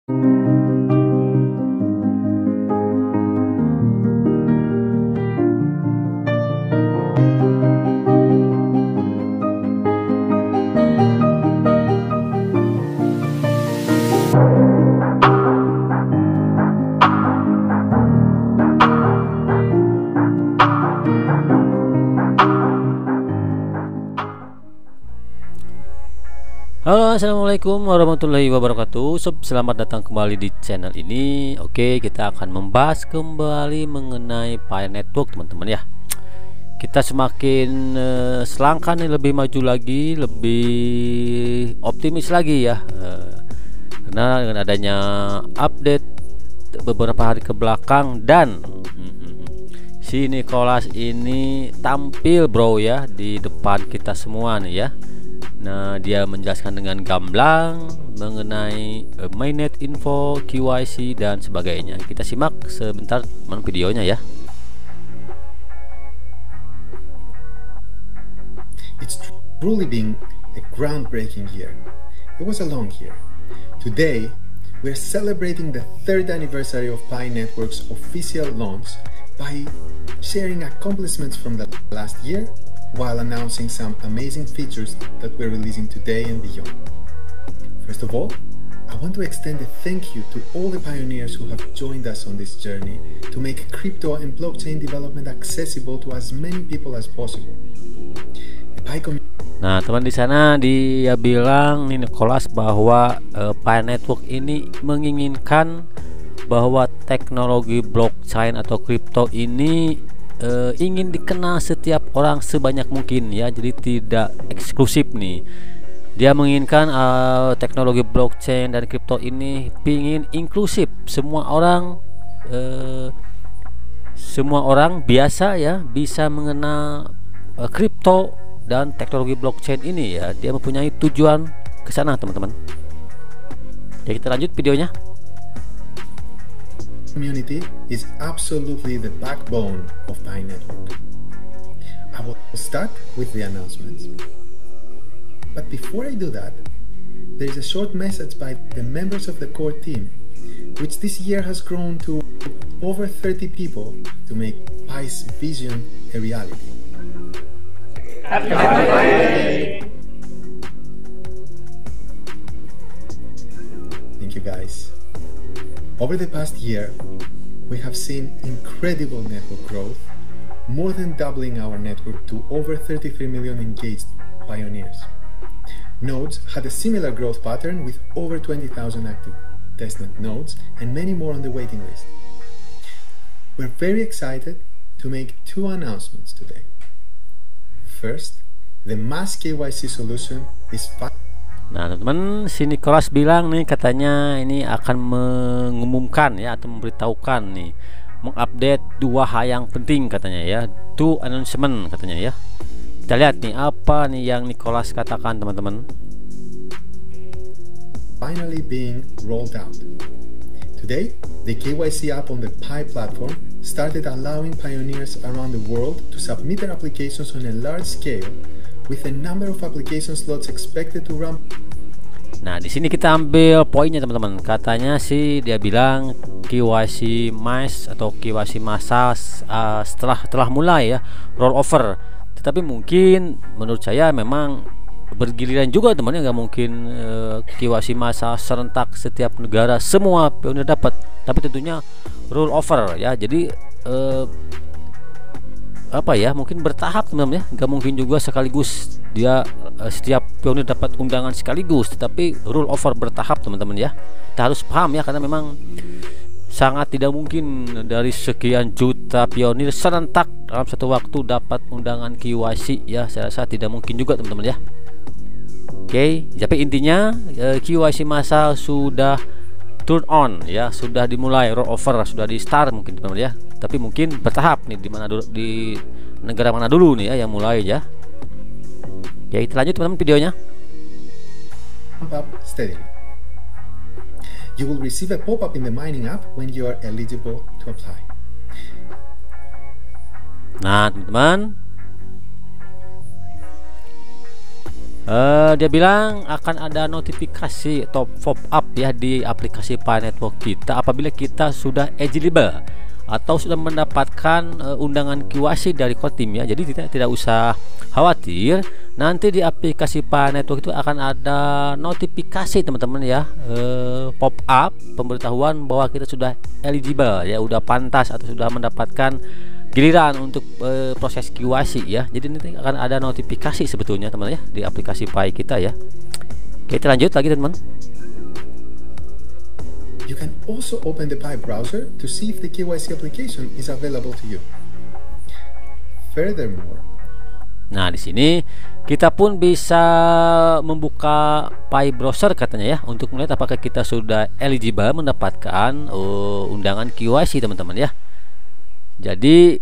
Halo, assalamualaikum warahmatullahi wabarakatuh. Selamat datang kembali di channel ini. Oke, kita akan membahas kembali mengenai Pi Network, teman-teman ya. Kita semakin selangkah nih, lebih maju lagi, lebih optimis lagi ya, karena dengan adanya update beberapa hari ke belakang dan si Nicholas ini tampil bro ya di depan kita semua nih ya. Nah, dia menjelaskan dengan gamblang mengenai mainnet info, KYC dan sebagainya. Kita simak sebentar teman videonya ya. It's truly been a groundbreaking year. It was a long year. Today, we're celebrating the 3rd anniversary of Pi Network's official launch by sharing accomplishments from the last year while announcing some amazing features that we're releasing today and beyond. First of all, I want to extend a thank you to all the pioneers who have joined us on this journey to make crypto and blockchain development accessible to as many people as possible. Nah, teman, di sana dia bilang nih Nicholas bahwa Pi Network ini menginginkan bahwa teknologi blockchain atau kripto ini ingin dikenal setiap orang sebanyak mungkin ya, jadi tidak eksklusif nih. Dia menginginkan teknologi blockchain dan kripto ini ingin inklusif, semua orang biasa ya bisa mengenal kripto dan teknologi blockchain ini ya. Dia mempunyai tujuan ke sana, teman-teman. Ya, kita lanjut videonya. Community is absolutely the backbone of Pi Network. I will start with the announcements. But before I do that, there is a short message by the members of the core team, which this year has grown to over 30 people to make Pi's vision a reality. Happy birthday! Thank you guys. Over the past year, we have seen incredible network growth, more than doubling our network to over 33 million engaged pioneers. Nodes had a similar growth pattern with over 20,000 active testnet nodes and many more on the waiting list. We're very excited to make 2 announcements today. First, the mass KYC solution is Nah, teman-teman, si Nicholas bilang nih, katanya ini akan mengumumkan ya atau memberitahukan nih, mengupdate 2 hal yang penting katanya ya, 2 announcement katanya ya. Kita lihat nih apa nih yang Nicholas katakan, teman-teman. Finally being rolled out. Today, the KYC app on the Pi platform started allowing pioneers around the world to submit their applications on a large scale, with a number of application slots expected to run. Nah, di sini kita ambil poinnya, teman-teman. Katanya sih dia bilang KYC mass atau KYC massa telah mulai ya roll over. Tetapi mungkin menurut saya memang bergiliran juga, teman-teman. Nggak mungkin KYC massa serentak setiap negara semua pionir dapat. Tapi tentunya roll over ya. Jadi apa ya, mungkin bertahap, teman-teman ya. Nggak mungkin juga sekaligus dia setiap pionir dapat undangan sekaligus, tetapi rule over bertahap, teman-teman ya. Kita harus paham ya, karena memang sangat tidak mungkin dari sekian juta pionir serentak dalam satu waktu dapat undangan KYC ya. Saya rasa tidak mungkin juga, teman-teman ya. Oke, tapi intinya KYC masa sudah turn on ya, sudah dimulai, roll over sudah di start mungkin, teman-teman ya. Tapi mungkin bertahap nih, di negara mana dulu nih ya yang mulai ya. Ya, kita lanjut, teman-teman, videonya. Up steadily. You will receive a pop-up in the mining app when you are eligible to apply. Nah, teman-teman, Dia bilang akan ada notifikasi atau pop-up ya di aplikasi Pi Network kita apabila kita sudah eligible atau sudah mendapatkan undangan QIC dari core team ya. Jadi tidak usah khawatir, nanti di aplikasi Pi Network itu akan ada notifikasi teman-teman ya, pop-up pemberitahuan bahwa kita sudah eligible ya, udah pantas atau sudah mendapatkan giliran untuk proses QIC ya. Jadi nanti akan ada notifikasi sebetulnya teman ya di aplikasi Pi kita ya. Oke, kita lanjut lagi teman-teman. You can also open the Pi browser to see if the KYC application is available to you. Furthermore, nah di sini kita pun bisa membuka Pi browser katanya ya untuk melihat apakah kita sudah eligible mendapatkan undangan QIC teman-teman ya. Jadi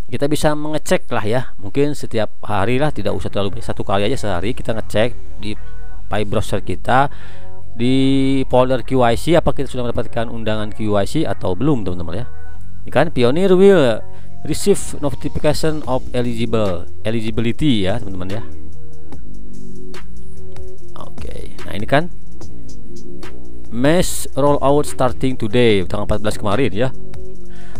kita bisa mengecek lah ya, mungkin setiap hari lah, tidak usah terlalu satu kali aja sehari kita ngecek di Pi browser kita di folder QIC apakah kita sudah mendapatkan undangan QIC atau belum teman-teman ya. Ini kan Pioneer will receive notification of eligibility ya teman-teman ya. Oke, nah ini kan mesh rollout starting today tanggal 14 kemarin ya.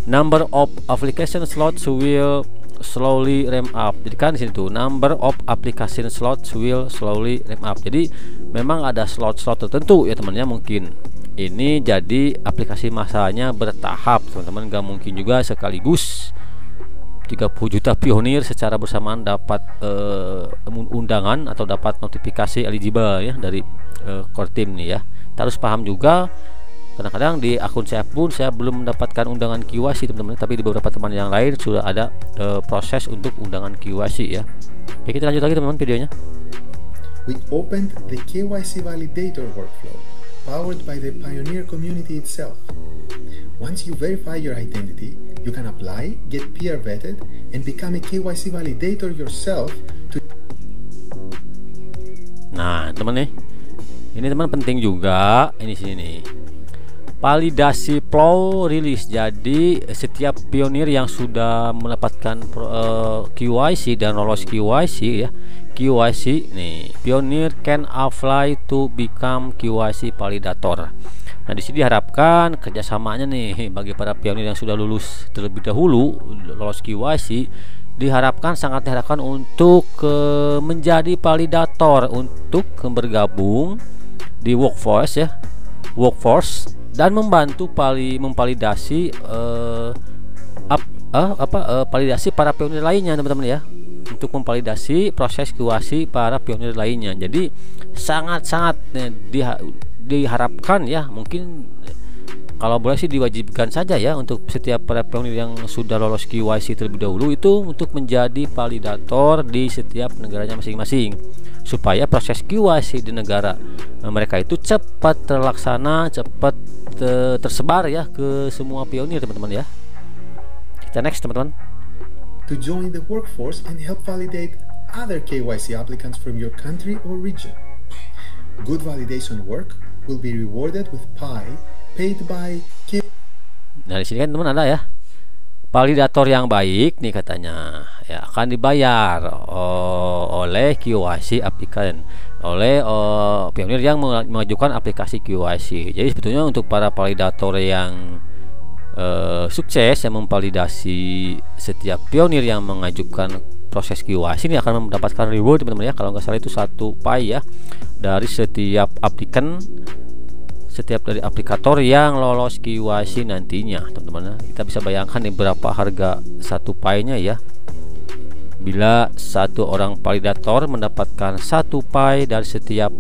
Number of application slots will slowly ramp up. Jadi kan di sini tuh number of application slots will slowly ramp up. Jadi memang ada slot-slot tertentu ya temannya, mungkin ini jadi aplikasi masanya bertahap teman-teman, gak mungkin juga sekaligus 30 juta pionir secara bersamaan dapat undangan atau dapat notifikasi eligible ya dari core team nih ya. Kita harus paham juga, kadang-kadang di akun saya pun saya belum mendapatkan undangan QIC teman-teman, tapi di beberapa teman yang lain sudah ada proses untuk undangan QIC ya. Oke, kita lanjut lagi teman-teman videonya. We opened the KYC validator workflow powered by the Pioneer community itself. Once you verify your identity, you can apply, get peer vetted, and become a KYC validator yourself to... Nah teman nih, ini teman penting juga ini sini nih, validasi flow release. Jadi setiap pionir yang sudah mendapatkan QIC dan lolos QIC ya, QIC nih, pionir can apply to become QIC validator. Nah di sini diharapkan kerjasamanya nih bagi para pionir yang sudah lulus terlebih dahulu lolos QIC, sangat diharapkan untuk menjadi validator untuk membergabung di workforce ya, dan membantu memvalidasi validasi para pionir lainnya teman-teman ya, untuk memvalidasi proses QIC para pionir lainnya. Jadi sangat-sangat diharapkan ya, mungkin kalau boleh sih diwajibkan saja ya untuk setiap para pionir yang sudah lolos QIC terlebih dahulu itu untuk menjadi validator di setiap negaranya masing-masing, supaya proses QIC di negara mereka itu cepat terlaksana, cepat tersebar ya ke semua pionir teman-teman ya. Kita next teman-teman. To join the workforce and help validate other KYC applicants from your country or region. Good validation work will be rewarded with Pi paid by K. Nah di sini kan teman ada ya, validator yang baik nih katanya ya akan dibayar oleh QIC applicant, oleh pionir yang mengajukan aplikasi QIC. Jadi sebetulnya untuk para validator yang sukses yang memvalidasi setiap pionir yang mengajukan proses QIC ini akan mendapatkan reward teman-teman ya. Kalau nggak salah itu 1 Pi ya dari setiap applicant, setiap dari aplikator yang lolos QIC nantinya teman-teman. Kita bisa bayangkan nih berapa harga 1 Pi-nya ya, bila satu orang validator mendapatkan 1 Pi dari setiap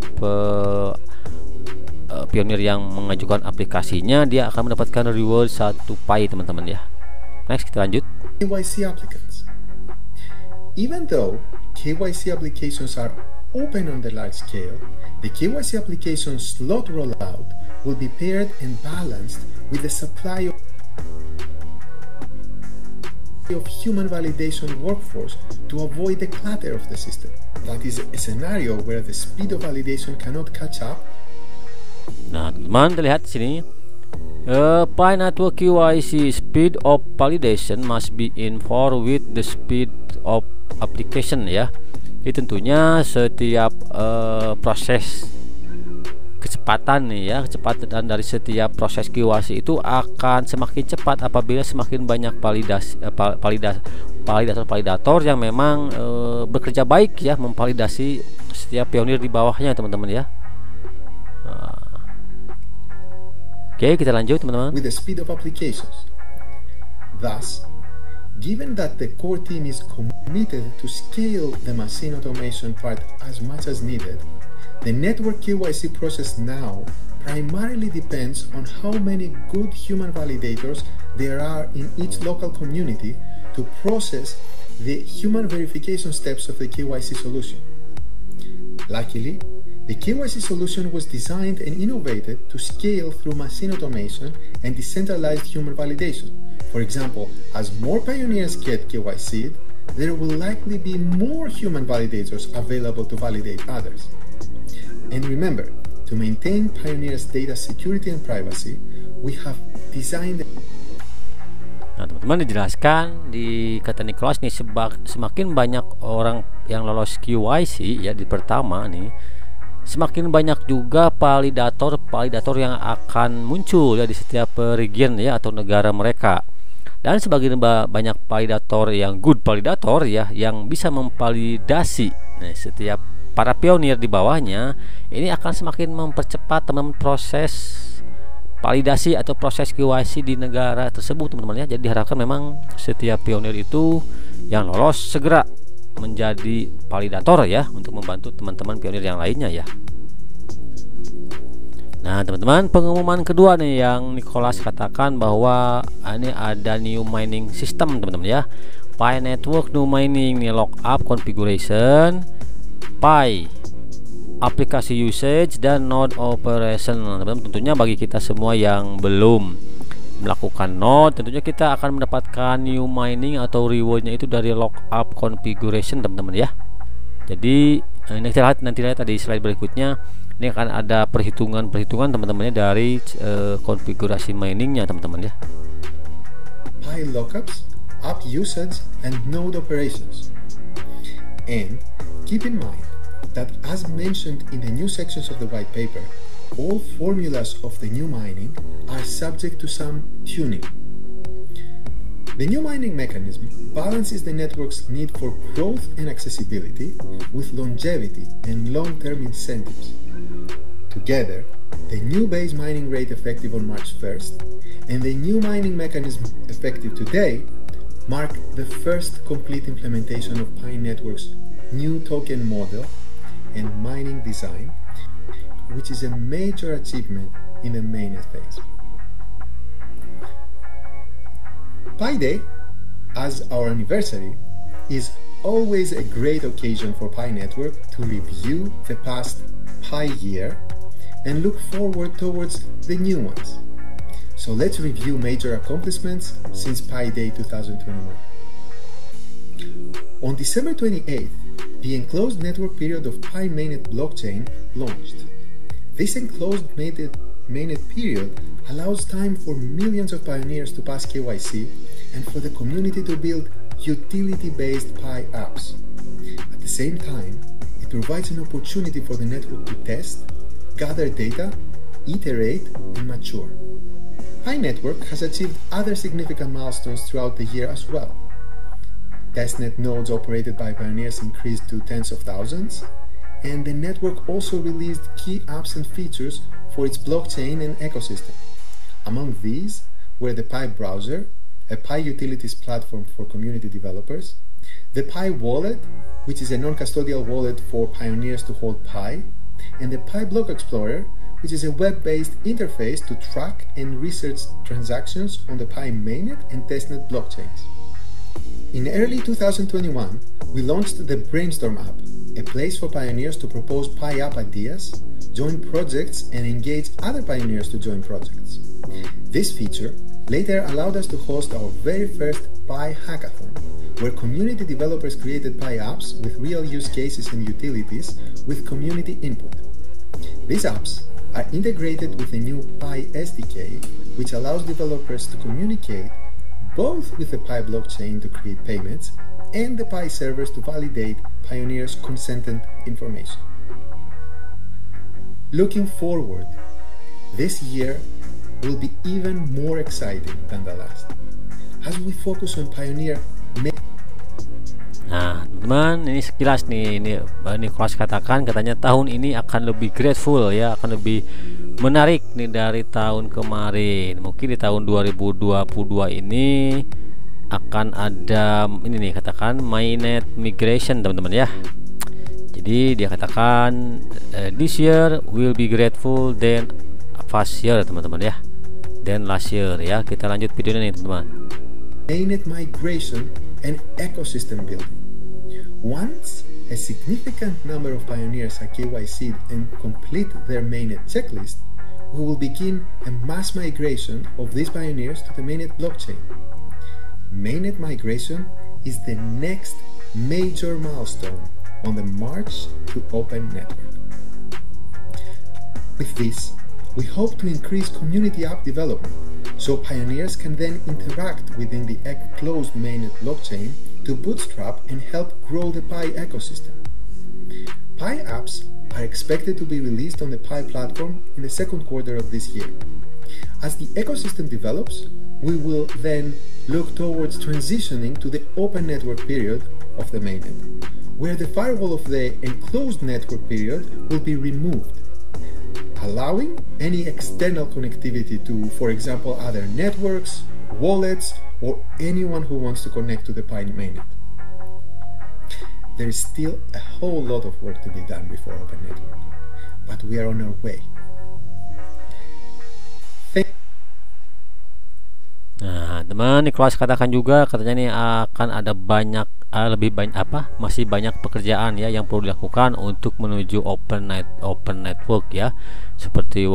pionir yang mengajukan aplikasinya, dia akan mendapatkan reward 1 Pi teman-teman ya. Next kita lanjut. KYC applicants. Even though KYC applications are open on the large scale, the KYC application slot rollout will be paired and balanced with the supply of human validation workforce to avoid the clutter of the system. That is a scenario where the speed of validation cannot catch up. Nah teman terlihat di sini Pi Network QIC speed of validation must be in par with the speed of application ya. Jadi tentunya setiap proses kecepatan nih ya, kecepatan dari setiap proses KYC itu akan semakin cepat apabila semakin banyak validator yang memang bekerja baik ya, memvalidasi setiap pionir di bawahnya teman-teman ya. Oke, kita lanjut teman-teman. With the speed of applications. Thus, given that the core team is committed to scale the machine automation part as much as needed, the network KYC process now primarily depends on how many good human validators there are in each local community to process the human verification steps of the KYC solution. Luckily, the KYC solution was designed and innovated to scale through machine automation and decentralized human validation. For example, as more pioneers get KYC'd, there will likely be more human validators available to validate others. And remember, to maintain Pioneer's data security and privacy, we have designed. Nah, teman-teman dijelaskan di kata Nicholas nih, semakin banyak orang yang lolos KYC ya di pertama nih, semakin banyak juga validator yang akan muncul ya di setiap region ya atau negara mereka. Dan sebagian banyak validator yang good validator ya, yang bisa memvalidasi setiap para pionir di bawahnya, ini akan semakin mempercepat teman-teman proses validasi atau proses KYC di negara tersebut teman-teman ya. Jadi diharapkan memang setiap pionir itu yang lolos segera menjadi validator ya, untuk membantu teman-teman pionir yang lainnya ya. Nah teman-teman, pengumuman kedua nih yang Nicholas katakan bahwa ini ada new mining system teman-teman ya. Pi Network new mining nih, lockup configuration, Pi aplikasi usage, dan node operation. Teman-teman, tentunya bagi kita semua yang belum melakukan node, tentunya kita akan mendapatkan new mining atau rewardnya itu dari lockup configuration teman-teman ya. Jadi ini kita lihat nanti tadi slide berikutnya, ini akan ada perhitungan teman-temannya dari konfigurasi miningnya teman-teman ya. Pi lockups, app usage, and node operations. And keep in mind that as mentioned in the new sections of the white paper, all formulas of the new mining are subject to some tuning. The new mining mechanism balances the network's need for growth and accessibility with longevity and long-term incentives. Together, the new base mining rate effective on March 1st and the new mining mechanism effective today mark the first complete implementation of Pi Network's new token model and mining design, which is a major achievement in the mainnet phase. Pi Day, as our anniversary, is always a great occasion for Pi Network to review the past Pi year and look forward towards the new ones. So let's review major accomplishments since Pi Day 2021. On December 28th, the enclosed network period of Pi mainnet blockchain launched. This enclosed mainnet period allows time for millions of pioneers to pass KYC and for the community to build utility-based Pi apps. At the same time, it provides an opportunity for the network to test, gather data, iterate, and mature. Pi Network has achieved other significant milestones throughout the year as well. Testnet nodes operated by pioneers increased to tens of thousands, and the network also released key apps and features for its blockchain and ecosystem. Among these were the Pi Browser, a Pi utilities platform for community developers, the Pi Wallet, which is a non-custodial wallet for pioneers to hold Pi, and the Pi Block Explorer, which is a web-based interface to track and research transactions on the Pi mainnet and testnet blockchains. In early 2021, we launched the Brainstorm app, a place for pioneers to propose Pi app ideas, join projects, and engage other pioneers to join projects. This feature later allowed us to host our very first Pi Hackathon, where community developers created Pi apps with real use cases and utilities with community input. These apps are integrated with the new Pi SDK, which allows developers to communicate both with the Pi blockchain to create payments and the Pi servers to validate Pioneer's consented information. Looking forward, this year will be even more exciting than the last, as we focus on Pioneer. Nah, teman-teman, ini sekilas nih, ini Nicholas katakan katanya tahun ini akan lebih grateful ya, akan lebih menarik nih dari tahun kemarin. Mungkin di tahun 2022 ini akan ada ini nih, katakan mainnet migration teman-teman ya. Jadi dia katakan this year will be grateful than past year teman-teman ya, dan last year ya. Kita lanjut videonya nih teman-teman. Mainnet migration and ecosystem building. Once a significant number of pioneers are KYC'd and complete their mainnet checklist, we will begin a mass migration of these pioneers to the mainnet blockchain. Mainnet migration is the next major milestone on the march to open network. With this, we hope to increase community app development, so pioneers can then interact within the closed mainnet blockchain to bootstrap and help grow the Pi ecosystem. Pi apps are expected to be released on the Pi platform in the second quarter of this year. As the ecosystem develops, we will then look towards transitioning to the open network period of the mainnet, where the firewall of the enclosed network period will be removed, allowing any external connectivity to, for example, other networks, wallets, or anyone who wants to connect to the Pi mainnet. There is still a whole lot of work to be done before open network, but we are on our way. Nah, teman, Nicholas katakan juga katanya ini akan ada lebih banyak masih banyak pekerjaan ya yang perlu dilakukan untuk menuju open network ya, seperti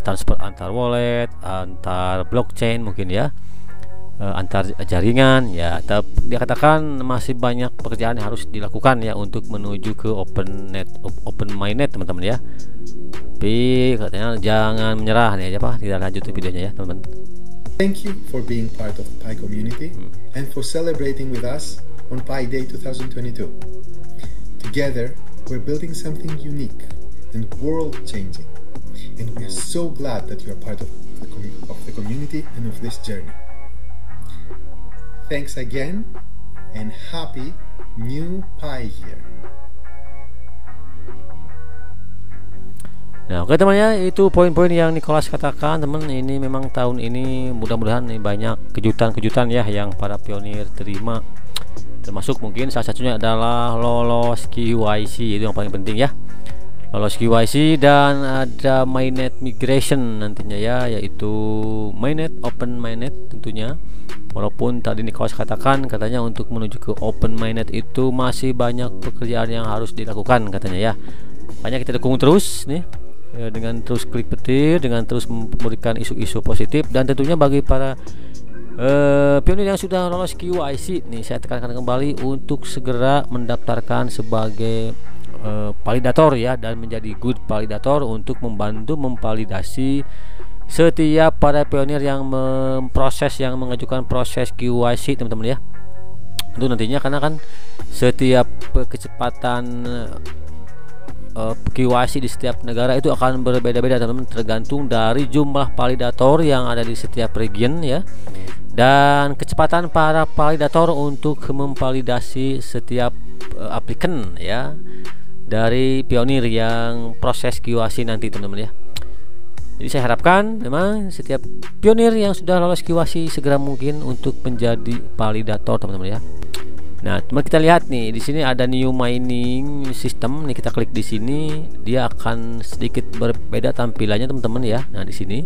transfer antar wallet, antar blockchain mungkin ya, antar jaringan ya. Dia katakan masih banyak pekerjaan yang harus dilakukan ya untuk menuju ke open mainnet teman-teman ya. Tapi katanya jangan menyerah nih apa, tidak lanjut videonya ya teman-teman. Thank you for being part of the Pi community and for celebrating with us on Pi Day 2022. Together, we're building something unique and world-changing, and we are so glad that you are part of the community and of this journey. Thanks again, and happy new Pi year. Nah, oke teman ya, itu poin-poin yang Nicholas katakan teman. Ini memang tahun ini mudah-mudahan banyak kejutan-kejutan ya yang para pionir terima, termasuk mungkin salah satunya adalah lolos KYC, itu yang paling penting ya, lolos KYC, dan ada mainnet migration nantinya ya, yaitu mainnet open mainnet tentunya. Walaupun tadi Nicholas katakan katanya untuk menuju ke open mainnet itu masih banyak pekerjaan yang harus dilakukan katanya ya. Makanya kita dukung terus nih ya, dengan terus klik petir, dengan terus memberikan isu-isu positif, dan tentunya bagi para pionir yang sudah lolos KYC nih, saya tekankan kembali untuk segera mendaftarkan sebagai validator ya, dan menjadi good validator untuk membantu memvalidasi setiap para pionir yang mengajukan proses KYC teman-teman ya. Itu nantinya karena kan setiap kecepatan KYC di setiap negara itu akan berbeda-beda teman-teman, tergantung dari jumlah validator yang ada di setiap region ya, dan kecepatan para validator untuk memvalidasi setiap applicant ya dari pionir yang proses KYC nanti teman-teman ya. Jadi saya harapkan memang setiap pionir yang sudah lolos KYC segera mungkin untuk menjadi validator teman-teman ya. Nah, teman, kita lihat nih di sini ada new mining system nih, kita klik di sini, dia akan sedikit berbeda tampilannya teman-teman ya. Nah, di sini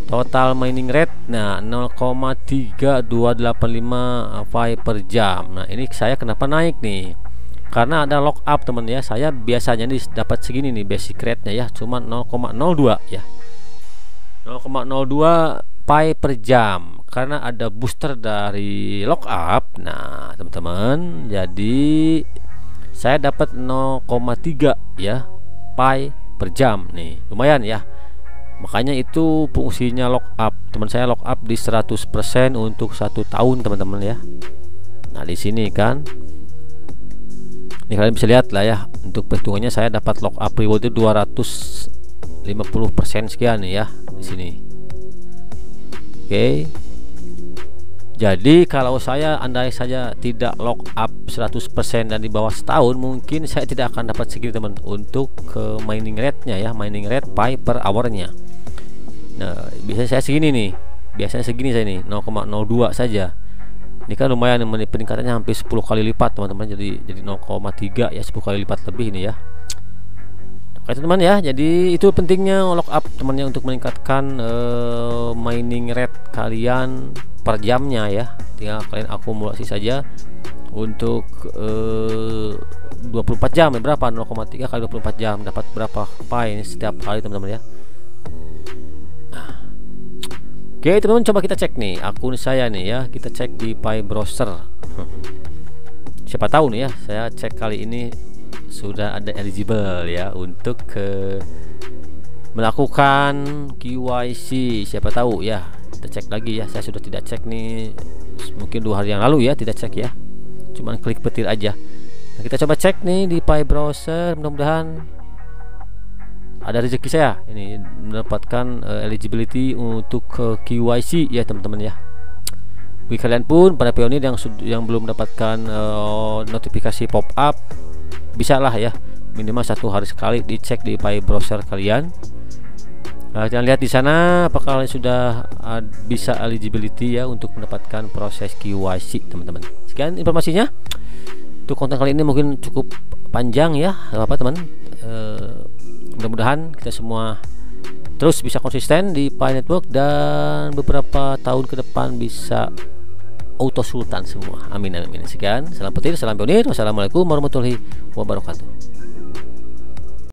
total mining rate nah 0,3285 Pi per jam. Nah, ini saya kenapa naik nih? Karena ada lock up teman ya. Saya biasanya nih dapat segini nih basic rate-nya ya, cuma 0,02 ya. 0,02 Pi per jam karena ada booster dari lockup. Nah teman-teman, jadi saya dapat 0,3 ya Pi per jam nih, lumayan ya. Makanya itu fungsinya lockup. Teman saya lockup di 100% untuk 1 tahun teman-teman ya. Nah di sini kan Ini kalian bisa lihat lah ya, untuk perhitungannya saya dapat lock up reward itu 250% sekian nih ya di sini. Oke. Jadi kalau saya andai saja tidak lock up 100% dan di bawah setahun, mungkin saya tidak akan dapat segini teman untuk mining rate-nya ya, mining rate Pi per hour-nya. Nah, biasanya saya segini nih. Biasanya segini saya nih, 0,02 saja. Ini kan lumayan, peningkatannya hampir 10 kali lipat teman-teman. Jadi 0,3 ya, 10 kali lipat lebih ini ya. Oke teman-teman ya, jadi itu pentingnya lock up temannya untuk meningkatkan mining rate kalian per jamnya ya. Tinggal kalian akumulasi saja untuk 24 jam ya, berapa 0,3 kali 24 jam dapat berapa Pi ini setiap kali teman-teman ya. Oke teman-teman, coba kita cek nih akun saya nih ya, kita cek di Pi browser. Siapa tahu nih ya, saya cek kali ini sudah ada eligible ya untuk melakukan KYC. Siapa tahu ya, kita cek lagi ya. Saya sudah tidak cek nih, mungkin 2 hari yang lalu ya, tidak cek ya, cuman klik petir aja. Nah, kita coba cek nih di Pi browser, mudah-mudahan ada rezeki saya ini mendapatkan eligibility untuk KYC ya teman-teman ya. Bagi kalian pun para pionir yang belum mendapatkan notifikasi pop up, bisa lah ya, minimal 1 hari sekali dicek di Pi browser kalian. Kalian lihat di sana apakah kalian sudah bisa eligibility ya untuk mendapatkan proses KYC teman-teman. Sekian informasinya. Untuk konten kali ini mungkin cukup panjang ya, apa teman. Mudah-mudahan kita semua terus bisa konsisten di Pi Network dan beberapa tahun ke depan bisa auto sultan semua. Amin amin. Sekian, salam petir, salam pionir. Wassalamualaikum warahmatullahi wabarakatuh.